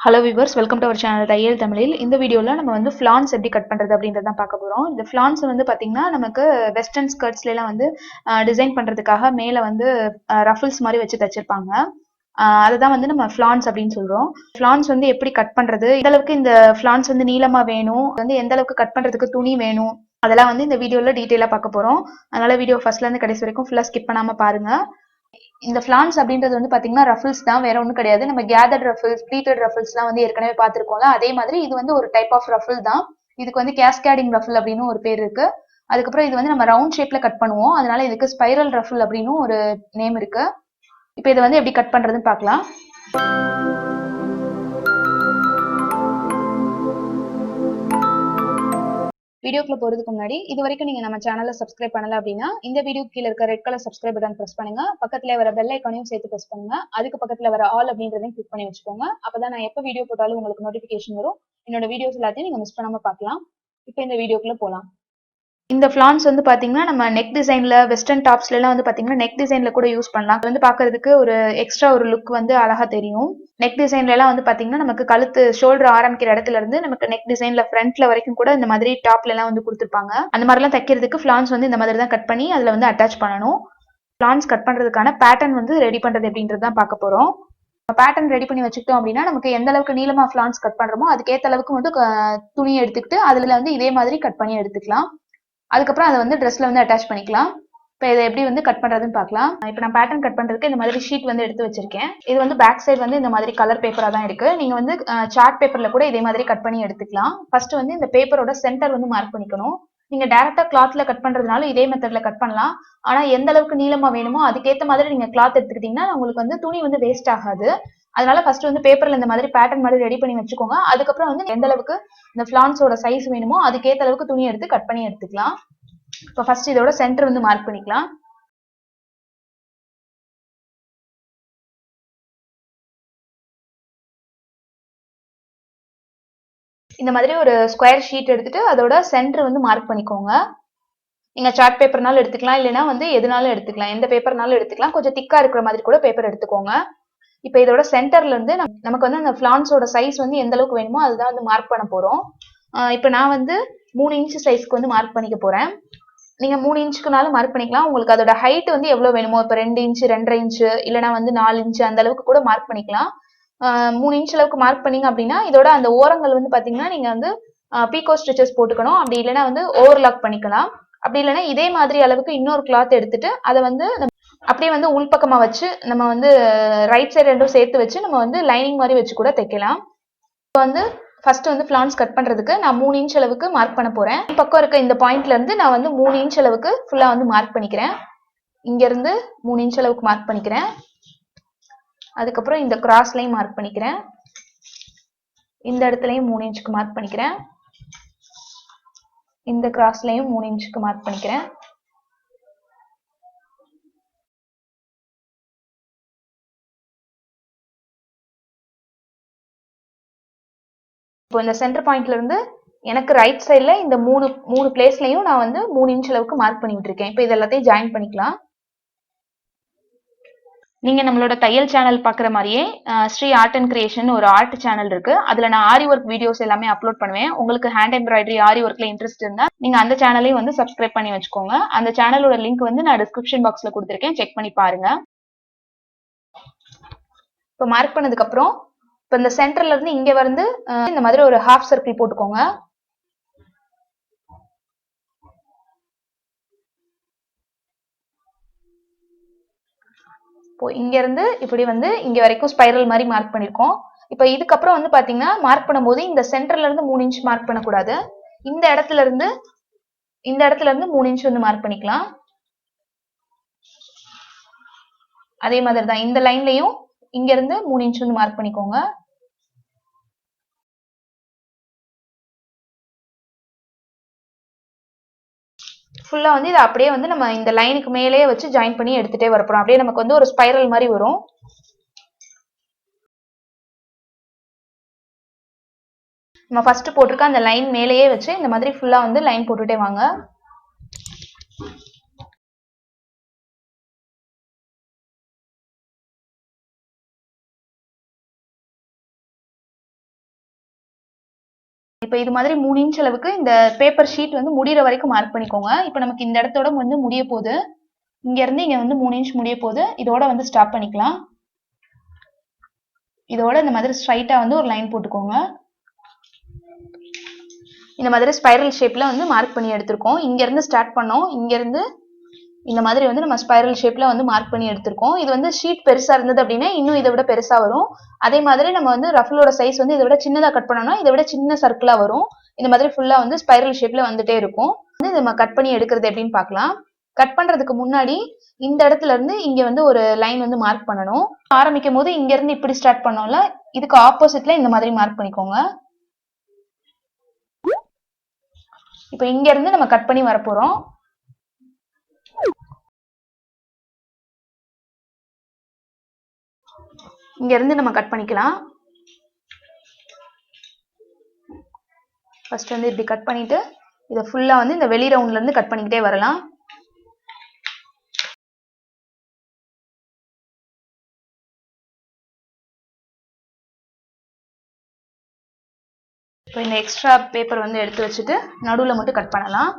Hello viewers, welcome to our channel Thaiyal Tamilil. இந்த வீடியோல நம்ம வந்து ஃப்ளான்ஸ் எப்படி கட் பண்றது அப்படின்றத தான் பார்க்க போறோம். இந்த ஃப்ளான்ஸ் வந்து பாத்தீங்கன்னா நமக்கு வெஸ்டர்ன் ஸ்கர்ட்ஸ்ல எல்லாம் வந்து டிசைன் பண்றதுக்காக மேல வந்து ரஃபிள்ஸ் மாதிரி வச்சு தச்சிருப்பாங்க. அதுதான் வந்து நம்ம ஃப்ளான்ஸ் அப்படின்னு சொல்றோம். ஃப்ளான்ஸ் வந்து எப்படி கட் பண்றது, எந்த அளவுக்கு இந்த ஃப்ளான்ஸ் வந்து நீளமா வேணும், வந்து எந்த அளவுக்கு கட் பண்றதுக்கு துணி வேணும், அதெல்லாம் வந்து இந்த வீடியோல டீடைலா பார்க்க போறோம். அதனால வீடியோ ஃபர்ஸ்ட்ல இருந்து கடைசி வரைக்கும் ஃபுல்லா ஸ்கிப் பண்ணாம பாருங்க. இந்த ஃப்ளான்ஸ் அப்படின்றது வந்து பாத்தீங்கன்னா ரஃபிள்ஸ் தான், வேற ஒன்றும் கிடையாது. நம்ம கேதர்ட் ரஃபிள்ஸ், ப்ளீட்டட் ரஃபிள்ஸ்லாம் வந்து ஏற்கனவே பார்த்துருக்கோம்ல, அதே மாதிரி இது வந்து ஒரு டைப் ஆஃப் ரஃபிள் தான். இதுக்கு வந்து கேஸ்கேடிங் ரஃபிள் அப்படின்னு ஒரு பேர் இருக்கு. அதுக்கப்புறம் இது வந்து நம்ம ரவுண்ட் ஷேப்ல கட் பண்ணுவோம், அதனால இதுக்கு ஸ்பைரல் ரஃபிள் அப்படின்னு ஒரு நேம் இருக்கு. இப்போ இதை வந்து எப்படி கட் பண்றதுன்னு பார்க்கலாம். வீடியோக்குள்ள போறதுக்கு முன்னாடி இது வரைக்கும் நீங்க நம்ம சேனலை சப்ஸ்கிரைப் பண்ணல அப்படின்னா இந்த வீடியோ கீழே இருக்க red colour subscribe button press பண்ணுங்க. பக்கத்துல வர பெல் ஐக்கானையும் சேர்த்து பிரஸ் பண்ணுங்க. அதுக்கு பக்கத்துல வர ஆல் அப்படின்றதையும் கிளிக் பண்ணி வச்சுக்கோங்க. அப்பதான் நான் எப்போ வீடியோ போட்டாலும் உங்களுக்கு நோட்டிபிகேஷன் வரும். என்னோட வீடியோஸ் எல்லாத்தையும் நீங்க மிஸ் பண்ணாம பார்க்கலாம். இப்போ இந்த வீடியோக்குள்ள போலாம். இந்த ஃப்ளான்ஸ் வந்து பாத்தீங்கன்னா நம்ம நெக் டிசைன்ல, வெஸ்டர்ன் டாப்ஸ்ல எல்லாம் வந்து பாத்தீங்கன்னா நெக் டிசைன்ல கூட யூஸ் பண்ணலாம். அது வந்து பாக்குறதுக்கு ஒரு எக்ஸ்ட்ரா ஒரு லுக் வந்து அழகா தெரியும். நெக் டிசைன்ல எல்லாம் வந்து பாத்தீங்கன்னா நமக்கு கழுத்து ஷோல்டர் ஆரம்பிக்கிற இடத்துல இருந்து நமக்கு நெக் டிசைன்ல ஃப்ரண்ட்ல வரைக்கும் கூட இந்த மாதிரி டாப்ல எல்லாம் வந்து கொடுத்துருப்பாங்க. அந்த மாதிரி எல்லாம் தைக்கிறதுக்கு ஃப்ளான்ஸ் வந்து இந்த மாதிரி தான் கட் பண்ணி அதுல வந்து அட்டாச் பண்ணணும். ஃப்ளான்ஸ் கட் பண்றதுக்கான பேட்டர்ன் வந்து ரெடி பண்றது அப்படின்றது தான் பார்க்க போறோம். பேட்டர்ன் ரெடி பண்ணி வச்சுக்கிட்டோம் அப்படின்னா நமக்கு எந்த அளவுக்கு நீளமா ஃப்ளான்ஸ் கட் பண்றோமோ அதுக்கேற்ற அளவுக்கு வந்து துணி எடுத்துக்கிட்டு அதுல வந்து இதே மாதிரி கட் பண்ணி எடுத்துக்கலாம். அதுக்கப்புறம் அதை வந்து ட்ரெஸ்ல வந்து அட்டாச் பண்ணிக்கலாம். இப்போ இதை எப்படி வந்து கட் பண்றதுன்னு பார்க்கலாம். இப்போ நான் பேட்டர்ன் கட் பண்றதுக்கு இந்த மாதிரி ஷீட் வந்து எடுத்து வச்சிருக்கேன். இது வந்து பேக் சைடு வந்து இந்த மாதிரி கலர் பேப்பரா தான் இருக்கு. நீங்க வந்து சார்ட் பேப்பர்ல கூட இதே மாதிரி கட் பண்ணி எடுத்துக்கலாம். ஃபர்ஸ்ட் வந்து இந்த பேப்பரோட சென்டர் வந்து மார்க் பண்ணிக்கணும். நீங்க டைரக்டா கிளாத்ல கட் பண்றதுனால இதே மெத்தட்ல கட் பண்ணலாம். ஆனா எந்த அளவுக்கு நீளமா வேணுமோ அதுக்கேற்ற மாதிரி நீங்க கிளாத் எடுத்துக்கிட்டீங்கன்னா உங்களுக்கு வந்து துணி வந்து வேஸ்ட் ஆகாது. அதனால ஃபர்ஸ்ட் வந்து பேப்பர்ல இந்த மாதிரி பேட்டர்ன் மாதிரி ரெடி பண்ணி வச்சுக்கோங்க. அதுக்கப்புறம் வந்து எந்த அளவுக்கு இந்த ஃப்ளான்ஸோட சைஸ் வேணுமோ அதுக்கேற்ற அளவுக்கு துணி எடுத்து கட் பண்ணி எடுத்துக்கலாம். இப்போ ஃபர்ஸ்ட் இதோட சென்டர் வந்து மார்க் பண்ணிக்கலாம். இந்த மாதிரி ஒரு ஸ்கொயர் ஷீட் எடுத்துட்டு அதோட சென்டர் வந்து மார்க் பண்ணிக்கோங்க. நீங்க சார்ட் பேப்பர்னாலும் எடுத்துக்கலாம், இல்லைன்னா வந்து எதுனாலும் எடுத்துக்கலாம், எந்த பேப்பர்னாலும் எடுத்துக்கலாம். கொஞ்சம் திக்கா இருக்கிற மாதிரி கூட பேப்பர் எடுத்துக்கோங்க. இப்போ இதோட சென்டர்ல இருந்து நமக்கு வந்து அந்த ஃப்ளான்ஸோட சைஸ் வந்து எந்த அளவுக்கு வேணுமோ அதுதான் வந்து மார்க் பண்ண போறோம். இப்போ நான் வந்து 3 இன்ச் சைஸ்க்கு வந்து மார்க் பண்ணிக்க போறேன். நீங்க 3 இன்ச்சுக்குனாலும் மார்க் பண்ணிக்கலாம். உங்களுக்கு அதோட ஹைட் வந்து எவ்வளவு வேணுமோ, இப்போ 2 இன்ச், 2.5 இன்ச், இல்லைன்னா வந்து 4 இன்ச் அந்த அளவுக்கு கூட மார்க் பண்ணிக்கலாம். 3 இன்ச் அளவுக்கு மார்க் பண்ணீங்க அப்படின்னா இதோட அந்த ஓரங்கள் வந்து பாத்தீங்கன்னா நீங்க வந்து பீகோ ஸ்டிச்சஸ் போட்டுக்கணும். அப்படி இல்லைன்னா வந்து ஓவர்லாக் பண்ணிக்கலாம். அப்படி இல்லைன்னா இதே மாதிரி அளவுக்கு இன்னொரு கிளாத் எடுத்துட்டு அதை வந்து அப்படியே வந்து உள்பக்கமா வச்சு நம்ம வந்து ரைட் சைடு ரெண்டும் சேர்த்து வச்சு நம்ம வந்து லைனிங் மாதிரி வச்சு கூட தைக்கலாம். இப்போ வந்து ஃபர்ஸ்ட் வந்து ஃப்ளான்ஸ் கட் பண்றதுக்கு நான் 3 இன்ச் அளவுக்கு மார்க் பண்ண போறேன். பக்கம் இருக்க இந்த பாயிண்ட்ல இருந்து நான் வந்து 3 இன்ச் அளவுக்கு ஃபுல்லா வந்து மார்க் பண்ணிக்கிறேன். இங்க இருந்து 3 இன்ச் அளவுக்கு மார்க் பண்ணிக்கிறேன். அதுக்கப்புறம் இந்த கிராஸ்லையும் மார்க் பண்ணிக்கிறேன். இந்த இடத்துலயும் 3 இன்ச்சுக்கு மார்க் பண்ணிக்கிறேன். இந்த கிராஸ்லையும் 3 இன்ச்சுக்கு மார்க் பண்ணிக்கிறேன். இப்போ இந்த சென்டர் பாயிண்ட்ல இருந்து எனக்கு ரைட் சைட்ல இந்த மூணு பிளேஸ்லயும் நான் வந்து 3 இன்ச் அளவுக்கு மார்க் பண்ணி விட்டுருக்கேன். இப்போ இது எல்லாத்தையும் ஜாயின் பண்ணிக்கலாம். நீங்க நம்மளோட தையல் சேனல் பாக்குற மாதிரியே ஸ்ரீ ஆர்ட் அண்ட் கிரியேஷன் ஒரு ஆர்ட் சேனல் இருக்கு. அதுல நான் ஆரி ஒர்க் வீடியோஸ் எல்லாமே அப்லோட் பண்ணுவேன். உங்களுக்கு ஹேண்ட் எம்ப்ராய்டரி, ஆரி ஒர்க்ல இன்ட்ரெஸ்ட் இருந்தா நீங்க அந்த சேனலையும் வந்து சப்ஸ்கிரைப் பண்ணி வச்சுக்கோங்க. அந்த சேனலோட லிங்க் வந்து நான் டிஸ்கிரிப்ஷன் பாக்ஸ்ல கொடுத்துருக்கேன், செக் பண்ணி பாருங்க. இப்போ மார்க் பண்ணதுக்கு அப்புறம் இப்போ இந்த சென்டர்ல இருந்து இங்க வந்து இந்த மாதிரி ஒரு ஹாஃப் சர்க்கிள் போட்டுக்கோங்க. இப்போ இங்க இருந்து இப்படி வந்து இங்க வரைக்கும் ஸ்பைரல் மாதிரி மார்க் பண்ணிருக்கோம். இப்போ இதுக்கப்புறம் வந்து பாத்தீங்கன்னா மார்க் பண்ணும்போது இந்த சென்டர்ல இருந்து 3 இன்ச் மார்க் பண்ணக்கூடாது. இந்த இடத்துல இருந்து 3 இன்ச் வந்து மார்க் பண்ணிக்கலாம். அதே மாதிரி தான் இந்த லைன்லயும் இங்க இருந்து 3 இன்ச் வந்து மார்க் பண்ணிக்கோங்க. ஃபுல்லா வந்து இதை அப்படியே வந்து நம்ம இந்த லைனுக்கு மேலேயே வச்சு ஜாயின் பண்ணி எடுத்துட்டே வரப்போறோம். அப்படியே நமக்கு வந்து ஒரு ஸ்பைரல் மாதிரி வரும். நம்ம ஃபர்ஸ்ட் போட்டிருக்க அந்த லைன் மேலேயே வச்சு இந்த மாதிரி ஃபுல்லா வந்து லைன் போட்டுட்டே வாங்க. இப்போ இது மாதிரி 3 இன்ச் அளவுக்கு இந்த பேப்பர் ஷீட் வந்து முடிகிற வரைக்கும் மார்க் பண்ணிக்கோங்க. இப்போ நமக்கு இந்த இடத்தோட வந்து முடிய போகுது. இங்க இருந்து இங்க வந்து 3 இன்ச் முடிய போகுது. இதோட வந்து ஸ்டாப் பண்ணிக்கலாம். இதோட இந்த மாதிரி ஸ்ட்ரைட்டா வந்து ஒரு லைன் போட்டுக்கோங்க. இந்த மாதிரி ஸ்பைரல் ஷேப்ல வந்து மார்க் பண்ணி எடுத்திருக்கோம். இங்க இருந்து ஸ்டார்ட் பண்ணோம். இங்க இருந்து இந்த மாதிரி வந்து நம்ம ஸ்பைரல் ஷேப்ல வந்து மார்க் பண்ணி எடுத்திருக்கோம். இது வந்து ஷீட் பெருசா இருந்தது அப்படின்னா இன்னும் இதை விட பெருசா வரும். அதே மாதிரி நம்ம வந்து ரஃபிளோட சைஸ் வந்து இதை விட சின்னதா கட் பண்ணோம்னா இதை விட சின்ன சர்க்கிளா வரும். இந்த மாதிரி ஃபுல்லா வந்து ஸ்பைரல் ஷேப்ல வந்துட்டே இருக்கும். வந்து நம்ம கட் பண்ணி எடுக்கிறது எப்படின்னு பார்க்கலாம். கட் பண்றதுக்கு முன்னாடி இந்த இடத்துல இருந்து இங்க வந்து ஒரு லைன் வந்து மார்க் பண்ணணும். ஆரம்பிக்கும் போது இங்க இருந்து இப்படி ஸ்டார்ட் பண்ணோம்ல, இதுக்கு ஆப்போசிட்ல இந்த மாதிரி மார்க் பண்ணிக்கோங்க. இப்போ இங்க இருந்து நம்ம கட் பண்ணி வரப்போறோம். இங்க இருந்து நம்ம கட் பண்ணிக்கலாம். ஃபர்ஸ்ட் வந்து இப்படி கட் பண்ணிட்டு இதை ஃபுல்லா வந்து இந்த வெளி ரவுண்ட்ல இருந்து கட் பண்ணிக்கிட்டே வரலாம். இப்போ இந்த எக்ஸ்ட்ரா பேப்பர் வந்து எடுத்து வச்சுட்டு நடுவுல மட்டும் கட் பண்ணலாம்.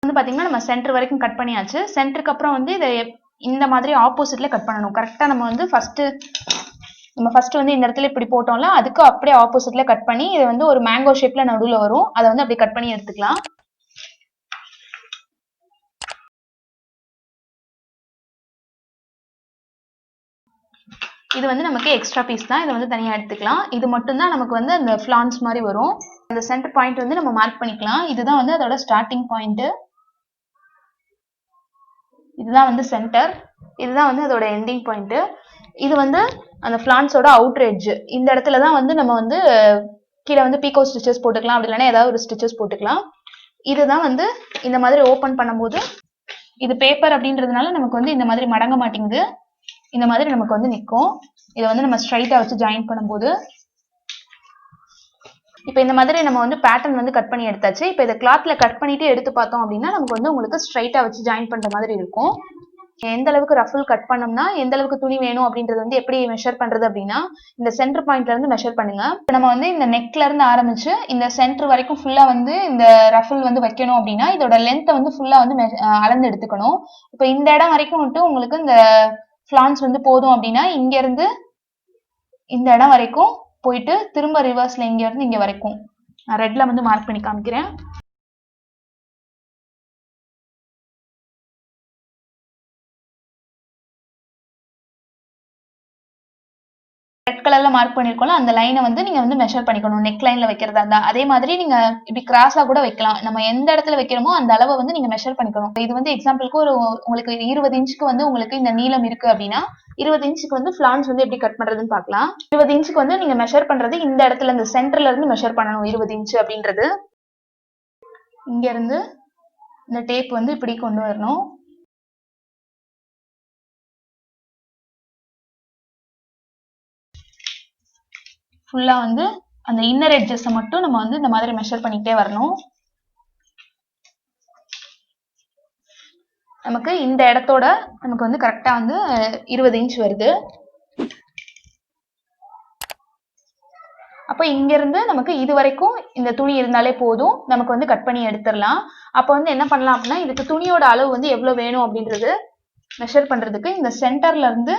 வந்து பாத்தீங்கன்னா நம்ம சென்டர் வரைக்கும் கட் பண்ணியாச்சு. சென்டருக்கு அப்புறம் வந்து இதை இந்த மாதிரி ஆப்போசிட்ல கட் பண்ணணும். கரெக்டா நம்ம வந்து ஃபர்ஸ்ட் வந்து இந்த இடத்துல இப்படி போட்டோம்ல, அதுக்கு அப்படியே ஆப்போசிட்ல கட் பண்ணி இது வந்து ஒரு மேங்கோ ஷேப்ல நடுவுல வரும். அதை வந்து அப்படி கட் பண்ணி எடுத்துக்கலாம். இது வந்து நமக்கு எக்ஸ்ட்ரா பீஸ் தான். இதை வந்து தனியா எடுத்துக்கலாம். இது மட்டும் தான் நமக்கு வந்து அந்த ஃபிளான்ஸ் மாதிரி வரும். அந்த சென்டர் பாயிண்ட் வந்து நம்ம மார்க் பண்ணிக்கலாம். இதுதான் வந்து அதோட ஸ்டார்டிங் பாயிண்ட். இதுதான் வந்து சென்டர். இதுதான் வந்து அதோட எண்டிங் பாயிண்ட். இது வந்து அந்த ஃபிளான்ஸோட அவுட்டர் எட்ஜ். இந்த இடத்துல தான் வந்து நம்ம வந்து கீழே வந்து பீகோ ஸ்டிச்சஸ் போட்டுக்கலாம். அப்படி இல்லைன்னா ஏதாவது ஒரு ஸ்டிச்சஸ் போட்டுக்கலாம். இதுதான் வந்து இந்த மாதிரி ஓபன் பண்ணும்போது இது பேப்பர் அப்படின்றதுனால நமக்கு வந்து இந்த மாதிரி மடங்க மாட்டேங்குது. இந்த மாதிரி நமக்கு வந்து நிற்கும். இதை வந்து நம்ம ஸ்ட்ரைட்டா வச்சு ஜாயின் பண்ணும்போது இப்போ இந்த மாதிரி நம்ம வந்து பேட்டர்ன் வந்து கட் பண்ணி எடுத்தாச்சு. இப்போ இதை கிளாத்ல கட் பண்ணிட்டு எடுத்து பார்த்தோம் அப்படின்னா நமக்கு வந்து உங்களுக்கு ஸ்ட்ரைட்டா வச்சு ஜாயின் பண்ற மாதிரி இருக்கும். எந்த அளவுக்கு ரஃபிள் கட் பண்ணோம்னா எந்த அளவுக்கு துணி வேணும் அப்படின்றது வந்து எப்படி மெஷர் பண்றது அப்படின்னா இந்த சென்டர் பாயிண்ட்ல இருந்து மெஷர் பண்ணுங்க. இப்போ நம்ம வந்து இந்த நெக்ல இருந்து ஆரம்பிச்சு இந்த சென்டர் வரைக்கும் ஃபுல்லா வந்து இந்த ரஃபிள் வந்து வைக்கணும் அப்படின்னா இதோட லென்த்தை வந்து ஃபுல்லா வந்து அளந்து எடுத்துக்கணும். இப்போ இந்த இடம் வரைக்கும் மட்டும் உங்களுக்கு இந்த ஃபிளான்ஸ் வந்து போதும் அப்படின்னா இங்க இருந்து இந்த இடம் வரைக்கும் போயிட்டு திரும்ப ரிவர்ஸ்ல இங்க இருந்து இங்க வரைக்கும் நான் ரெட்ல வந்து மார்க் பண்ணி காமிக்கிறேன். ரெட் கலர்ல மார்க் பண்ணிருக்கோம்ல அந்த லைனை வந்து நீங்க வந்து மெஷர் பண்ணிக்கணும். நெக் லைன்ல வைக்கிறதா இருந்தா அதே மாதிரி நீங்க இப்படி கிராஸா கூட வைக்கலாம். நம்ம எந்த இடத்துல வைக்கிறோமோ அந்த அளவை வந்து நீங்க மெஷர் பண்ணிக்கணும். இது வந்து எக்ஸாம்பிளுக்கு ஒரு உங்களுக்கு 20 இன்ச்சுக்கு வந்து உங்களுக்கு இந்த நீளம் இருக்கு அப்படின்னா 20 இன்ச்சுக்கு வந்து ஃபிளான்ஸ் வந்து எப்படி கட் பண்றதுன்னு பார்க்கலாம். 20 இன்ச்சுக்கு வந்து நீங்க மெஷர் பண்றது இந்த இடத்துல இந்த சென்டர்ல இருந்து மெஷர் பண்ணணும். 20 இன்ச்சு அப்படின்றது இங்க இருந்து இந்த டேப் வந்து இப்படி கொண்டு வரணும். ஃபுல்லா வந்து அந்த இன்னர் எட்ஜஸ் மட்டும் நம்ம வந்து இந்த மாதிரி மெஷர் பண்ணிக்கிட்டே வரணும். நமக்கு இந்த இடத்தோட நமக்கு வந்து கரெக்டா வந்து 20 இன்ச் வருது. அப்போ இங்க இருந்து நமக்கு இது வரைக்கும் இந்த துணி இருந்தாலே போதும். நமக்கு வந்து கட் பண்ணி எடுத்துடலாம். அப்போ வந்து என்ன பண்ணலாம் அப்படின்னா இதுக்கு துணியோட அளவு வந்து எவ்வளவு வேணும் அப்படின்றது மெஷர் பண்றதுக்கு இந்த சென்டர்ல இருந்து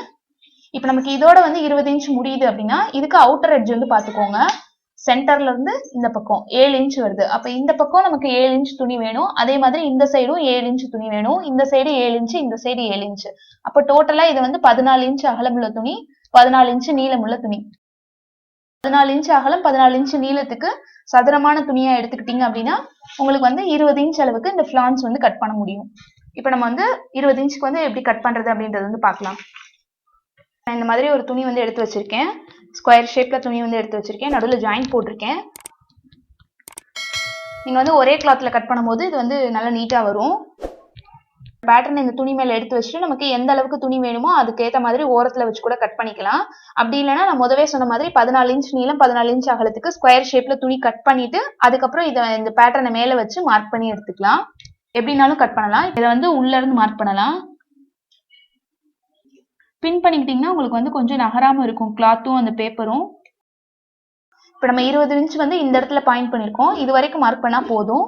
இப்போ நமக்கு இதோட வந்து 20 இன்ச் முடியுது அப்படின்னா இதுக்கு அவுட்டர் எட்ஜ் வந்து பாத்துக்கோங்க. சென்டர்ல இருந்து இந்த பக்கம் 7 இன்ச் வருது. அப்ப இந்த பக்கம் நமக்கு 7 இன்ச் துணி வேணும். அதே மாதிரி இந்த சைடும் 7 இன்ச் துணி வேணும். இந்த சைடு 7 இன்ச், இந்த சைடு 7 இன்ச். அப்ப டோட்டலா இது வந்து 14 இன்ச் அகலமுள்ள துணி, 14 இன்ச் நீளமுள்ள துணி. 14 இன்ச் அகலம் 14 இன்ச் நீளத்துக்கு சதுரமான துணியா எடுத்துக்கிட்டீங்க அப்படின்னா உங்களுக்கு வந்து 20 இன்ச் அளவுக்கு இந்த ஃபிளான்ஸ் வந்து கட் பண்ண முடியும். இப்போ நம்ம வந்து 20 இன்ச்சுக்கு வந்து எப்படி கட் பண்றது அப்படின்றது வந்து பார்க்கலாம். இந்த மாதிரி ஒரு துணி வந்து எடுத்து வச்சிருக்கேன். ஸ்கொயர் ஷேப்ல துணி வந்து எடுத்து வச்சிருக்கேன். நடுவில் ஜாயின் போட்டிருக்கேன். நீங்க வந்து ஒரே கிளாத்ல கட் பண்ணும்போது இது வந்து நல்லா நீட்டா வரும். பேட்டர்ன் இந்த துணி மேல எடுத்து வச்சுட்டு நமக்கு எந்த அளவுக்கு துணி வேணுமோ அதுக்கேற்ற மாதிரி ஓரத்துல வச்சு கூட கட் பண்ணிக்கலாம். அப்படி இல்லைன்னா நான் முதவே சொன்ன மாதிரி 14 இன்ச் நீளம் 14 இன்ச் அகலத்துக்கு ஸ்கொயர் ஷேப்ல துணி கட் பண்ணிட்டு அதுக்கப்புறம் இதை இந்த பேட்டர்னை மேல வச்சு மார்க் பண்ணி எடுத்துக்கலாம். எப்படினாலும் கட் பண்ணலாம். இதை வந்து உள்ள இருந்து மார்க் பண்ணலாம். பின் பண்ணிக்கிட்டீங்கன்னா உங்களுக்கு வந்து கொஞ்சம் நகராம இருக்கும் கிளாத்தும் அந்த பேப்பரும். இப்போ நம்ம 20 இன்ச் வந்து இந்த இடத்துல பாயிண்ட் பண்ணிருக்கோம். இது வரைக்கும் மார்க் பண்ணா போதும்.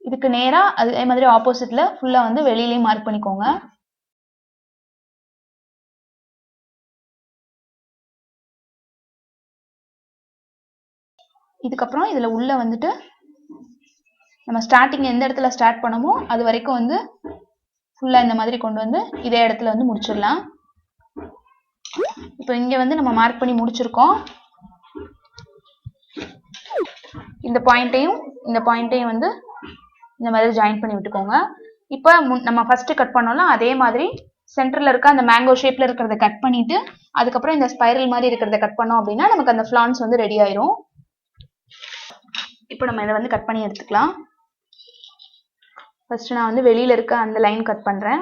இதுக்கு நேரா அதே மாதிரி ஆப்போசிட்ல ஃபுல்லா வந்து வெளியிலயும் மார்க் பண்ணிக்கோங்க. இதுக்கப்புறம் இதுல உள்ள வந்துட்டு நம்ம ஸ்டார்டிங் எந்த இடத்துல ஸ்டார்ட் பண்ணமோ அது வரைக்கும் வந்து ஃபுல்லா இந்த மாதிரி கொண்டு வந்து இதே இடத்துல வந்து முடிச்சிடலாம். இப்போ இங்க வந்து நம்ம மார்க் பண்ணி முடிச்சிருக்கோம். இந்த பாயிண்ட்டையும் வந்து இந்த மாதிரி ஜாயின் பண்ணி விட்டுக்கோங்க. இப்போ நம்ம ஃபர்ஸ்ட் கட் பண்ணோம்ல அதே மாதிரி சென்டர்ல இருக்க அந்த மேங்கோ ஷேப்ல இருக்கிறத கட் பண்ணிட்டு அதுக்கப்புறம் இந்த ஸ்பைரல் மாதிரி இருக்கிறத கட் பண்ணோம் அப்படின்னா நமக்கு அந்த ஃபிளான்ஸ் வந்து ரெடி ஆயிரும். இப்போ நம்ம இதை வந்து கட் பண்ணி எடுத்துக்கலாம். ஃபர்ஸ்ட் நான் வந்து வெளியில இருக்க அந்த லைன் கட் பண்றேன்.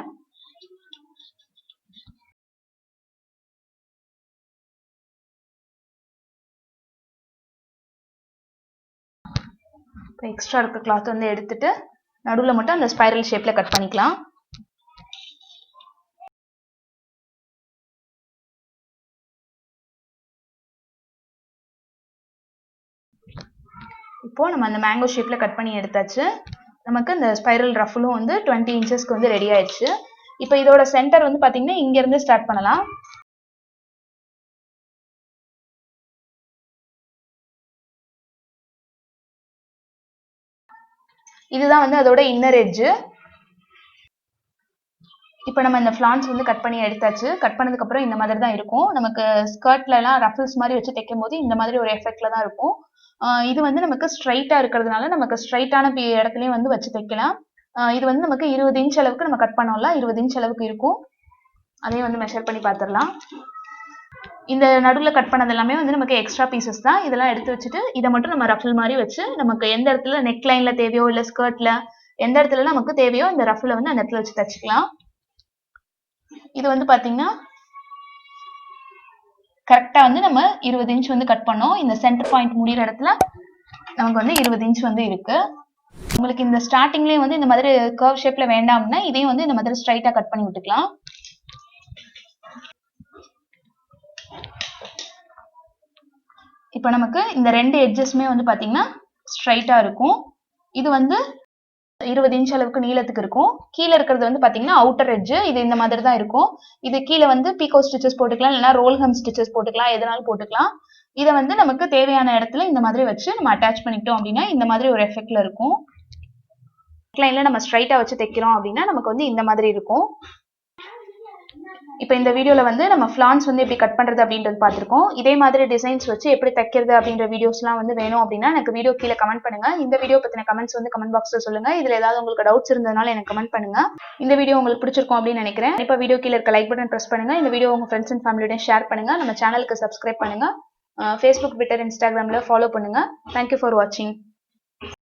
இப்போ எக்ஸ்ட்ரா இருக்க கிளாத் வந்து எடுத்துட்டு நடுவில் மட்டும் அந்த ஸ்பைரல் ஷேப்ல கட் பண்ணிக்கலாம். இப்போ நம்ம அந்த மேங்கோ ஷேப்ல கட் பண்ணி எடுத்தாச்சு. நமக்கு இந்த ஸ்பைரல் ரஃபலும் வந்து 20 இன்ச்சஸ்க்கு வந்து ரெடி ஆயிடுச்சு. இப்போ இதோட சென்டர் வந்து பாத்தீங்கன்னா இங்க இருந்து ஸ்டார்ட் பண்ணலாம். இதுதான் வந்து அதோட இன்னர் எட்ஜ். இப்போ நம்ம இந்த ஃபிளான்ஸ் வந்து கட் பண்ணி எடுத்தாச்சு. கட் பண்ணதுக்கு அப்புறம் இந்த மாதிரி தான் இருக்கும். நமக்கு ஸ்கர்ட்ல எல்லாம் ரஃபிள்ஸ் மாதிரி வச்சு தைக்கும் போது இந்த மாதிரி ஒரு எஃபெக்ட்ல தான் இருக்கும். இது வந்து நமக்கு ஸ்ட்ரைட்டா இருக்கிறதுனால நமக்கு ஸ்ட்ரைட்டான இடத்துலயும் வந்து வச்சு தைக்கலாம். இது வந்து நமக்கு 20 இன்ச் அளவுக்கு நம்ம கட் பண்ணோம்ல 20 இன்ச் அளவுக்கு இருக்கும். அதையும் வந்து மெஷர் பண்ணி பார்த்துடலாம். இந்த நடுவில் கட் பண்ணது எல்லாமே வந்து நமக்கு எக்ஸ்ட்ரா பீசஸ் தான். இதெல்லாம் எடுத்து வச்சுட்டு இதை மட்டும் நம்ம ரஃபிள் மாதிரி வச்சு நமக்கு எந்த இடத்துல நெக் லைன்ல தேவையோ இல்லை ஸ்கர்ட்ல எந்த இடத்துல நமக்கு தேவையோ இந்த ரஃபிளை வந்து அந்த இடத்துல வச்சு தச்சுக்கலாம். இது வந்து பாத்தீங்கன்னா கரெக்டா வந்து நம்ம 20 இன்ச் வந்து கட் பண்ணோம். இந்த சென்டர் பாயிண்ட் முடிகிற இடத்துல நமக்கு வந்து 20 இன்ச் வந்து இருக்கு. உங்களுக்கு இந்த ஸ்டார்டிங்லேயே வந்து இந்த மாதிரி கர்வ் ஷேப்ல வேண்டாம்னா இதையும் வந்து இந்த மாதிரி ஸ்ட்ரைட்டா கட் பண்ணி விட்டுக்கலாம். இப்போ நமக்கு இந்த ரெண்டு எட்ஜஸ்மே வந்து பாத்தீங்கன்னா ஸ்ட்ரைட்டா இருக்கும். இது வந்து 20 இன்ச் அளவுக்கு நீளத்துக்கு இருக்கும். கீழே இருக்கிறது வந்து பாத்தீங்கன்னா அவுட்டர் எட்ஜ். இது இந்த மாதிரி தான் இருக்கும். இது கீழே வந்து பீகோ ஸ்டிச்சஸ் போட்டுக்கலாம், இல்லைன்னா ரோல் ஹம் ஸ்டிச்சஸ் போட்டுக்கலாம், எதனாலும் போட்டுக்கலாம். இதை வந்து நமக்கு தேவையான இடத்துல இந்த மாதிரி வச்சு நம்ம அட்டாச் பண்ணிக்கிட்டோம் அப்படின்னா இந்த மாதிரி ஒரு எஃபெக்ட்ல இருக்கும். லைன்ல நம்ம ஸ்ட்ரைட்டா வச்சு தைக்கிறோம் அப்படின்னா நமக்கு வந்து இந்த மாதிரி இருக்கும். இப்போ இந்த வீடியோல வந்து நம்ம ஃபிளான்ஸ் வந்து எப்படி கட் பண்றது அப்படின்றது பார்த்திருக்கோம். இதே மாதிரி டிசைன்ஸ் வச்சு எப்படி தைக்கிறது அப்படின்ற வீடியோஸ்லாம் வந்து வேணும் அப்படின்னா எனக்கு வீடியோ கீழே கமெண்ட் பண்ணுங்க. இந்த வீடியோ பத்தின கமெண்ட்ஸ் வந்து கமெண்ட் பாக்ஸ்ல சொல்லுங்க. இதுல ஏதாவது உங்களுக்கு டவுட்ஸ் இருந்ததுனால எனக்கு கமெண்ட் பண்ணுங்க. இந்த வீடியோ உங்களுக்கு பிடிச்சிருக்கும் அப்படின்னு நினைக்கிறேன். இப்போ வீடியோ கீழே இருக்க லைக் பட்டன் பிரஸ் பண்ணுங்க. இந்த வீடியோ உங்க ஃப்ரெண்ட்ஸ் அண்ட் ஃபேமிலியோட ஷேர் பண்ணுங்க. நம்ம சேனலுக்கு சப்ஸ்கிரைப் பண்ணுங்க. ஃபேஸ்புக், ட்விட்டர், இன்ஸ்டாகிராம்ல ஃபாலோ பண்ணுங்க. தேங்க்யூ ஃபார் வாட்சிங்.